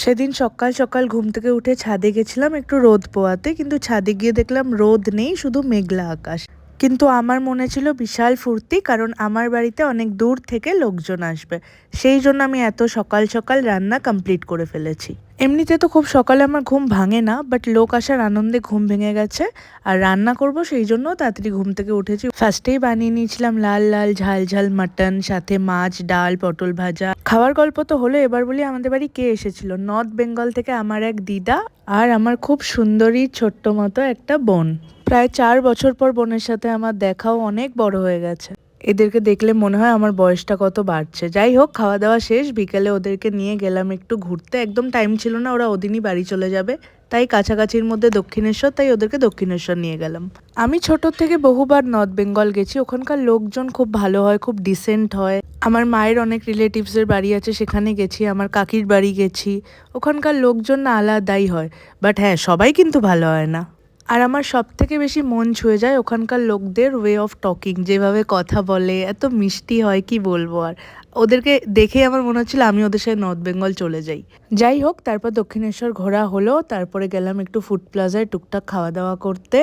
সেদিন সকাল সকাল ঘুম থেকে উঠে ছাদে গেছিলাম একটু রোদ পোয়াতে, কিন্তু ছাদে গিয়ে দেখলাম রোদ নেই, শুধু মেঘলা আকাশ। কিন্তু আমার মনে ছিল বিশাল ফুর্তি, কারণ আমার বাড়িতে অনেক দূর থেকে লোকজন আসবে। সেই জন্য আমি এত সকাল সকাল রান্না কমপ্লিট করে ফেলেছি। এমনিতে তো খুব সকালে আমার ঘুম ভাঙে না, বাট লোক আসার আনন্দে ঘুম ভেঙে গেছে। আর রান্না করব সেই জন্য তাড়াতাড়ি ঘুম থেকে উঠেছি। ফার্স্টেই বানিয়ে নিয়েছিলাম লাল লাল ঝাল ঝাল মাটন, সাথে মাছ, ডাল, পটল ভাজা। খাওয়ার গল্প তো হলো, এবার বলি আমাদের বাড়ি কে এসেছিল। নর্থ বেঙ্গল থেকে আমার এক দিদা আর আমার খুব সুন্দরী ছোট্ট মতো একটা বোন। প্রায় 4 বছর পর বোনের সাথে আমার দেখাও অনেক বড় হয়ে গেছে। এদেরকে দেখলে মনে হয় আমার বয়সটা কত বাড়ছে। যাই হোক, খাওয়া দাওয়া শেষ, বিকেলে ওদেরকে নিয়ে গেলাম একটু ঘুরতে। একদম টাইম ছিল না, ওরা ওদিনই বাড়ি চলে যাবে। তাই কাছাকাছির মধ্যে দক্ষিণেশ্বর, তাই ওদেরকে দক্ষিণেশ্বর নিয়ে গেলাম। আমি ছোট থেকে বহুবার নর্থ বেঙ্গল গেছি। ওখানকার লোকজন খুব ভালো হয়, খুব ডিসেন্ট হয়। আমার মায়ের অনেক রিলেটিভসের বাড়ি আছে, সেখানে গেছি। আমার কাকির বাড়ি গেছি। ওখানকার লোকজন না আলাদাই হয়, বাট হ্যাঁ, সবাই কিন্তু ভালো হয় না। আর আমার সব থেকে বেশি মন ছুঁয়ে যায় ওখানকার লোকদের ওয়ে অফ টকিং, যেভাবে কথা বলে, এত মিষ্টি হয় কি বলবো। আর ওদেরকে দেখে আমার মনে হচ্ছিল আমি ওদের সাথে নর্থ বেঙ্গল চলে যাই। যাই হোক, তারপর দক্ষিণেশ্বর ঘোরা হলো। তারপরে গেলাম একটু ফুড প্লাজায় টুকটাক খাওয়া দাওয়া করতে।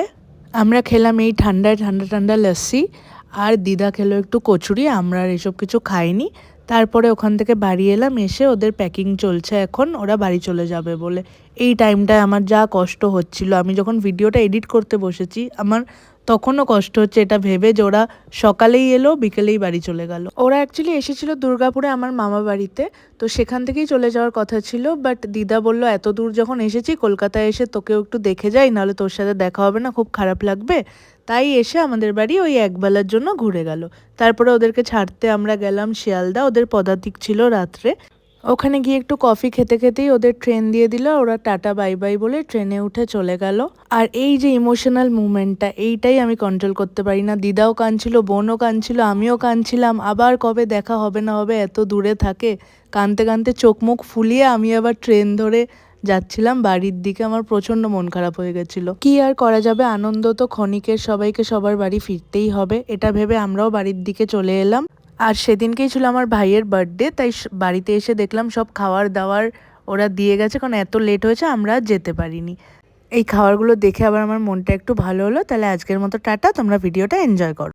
আমরা খেলাম এই ঠান্ডায় ঠান্ডা ঠান্ডা লস্যি, আর দিদা খেলো একটু কচুরি। আমরা আর এসব কিছু খাইনি। তারপরে ওখান থেকে বাড়ি এলাম, এসে ওদের প্যাকিং চলছে এখন, ওরা বাড়ি চলে যাবে বলে। এই টাইমটায় আমার যা কষ্ট হচ্ছিল, আমি যখন ভিডিওটা এডিট করতে বসেছি আমার তখনও কষ্ট হচ্ছে এটা ভেবে যে ওরা সকালেই এলো, বিকেলেই বাড়ি চলে গেল। ওরা অ্যাকচুয়ালি এসেছিল দুর্গাপুরে আমার মামা বাড়িতে, তো সেখান থেকেই চলে যাওয়ার কথা ছিল। বাট দিদা বলল এত দূর যখন এসেছি, কলকাতায় এসে তোকেও একটু দেখে যাই, নাহলে তোর সাথে দেখা হবে না, খুব খারাপ লাগবে। তাই এসে আমাদের বাড়ি ওই একবেলার জন্য ঘুরে গেল। তারপরে ওদেরকে ছাড়তে আমরা গেলাম শিয়ালদা, ওদের পদাতিক ছিল রাত্রে। ওখানে গিয়ে একটু কফি খেতে খেতেই ওদের ট্রেন দিয়ে দিল। ওরা টাটা বাই বাই বলে ট্রেনে উঠে চলে গেল। আর এই যে ইমোশনাল মুভমেন্টটা, এইটাই আমি কন্ট্রোল করতে পারি না। দিদাও কাঁদছিল, বোনও কাঁদছিল, আমিও কাঁদছিলাম। আবার কবে দেখা হবে না হবে, এত দূরে থাকে। কাঁদতে কাঁদতে চোখ মুখ ফুলিয়ে আমি আবার ট্রেন ধরে যাচ্ছিলাম বাড়ির দিকে। আমার প্রচন্ড মন খারাপ হয়ে গেছিল। কি আর করা যাবে, আনন্দ তো ক্ষণিকের, সবাইকে সবার বাড়ি ফিরতেই হবে, এটা ভেবে আমরাও বাড়ির দিকে চলে এলাম। আর সেদিনকেই ছিল আমার ভাইয়ের বার্থডে, তাই বাড়িতে এসে দেখলাম সব খাবার দাবার ওরা দিয়ে গেছে, কারণ এত লেট হয়েছে আমরা আর যেতে পারিনি। এই খাবারগুলো দেখে আবার আমার মনটা একটু ভালো হলো। তাহলে আজকের মতো টাটা, তোমরা ভিডিওটা এনজয় করো।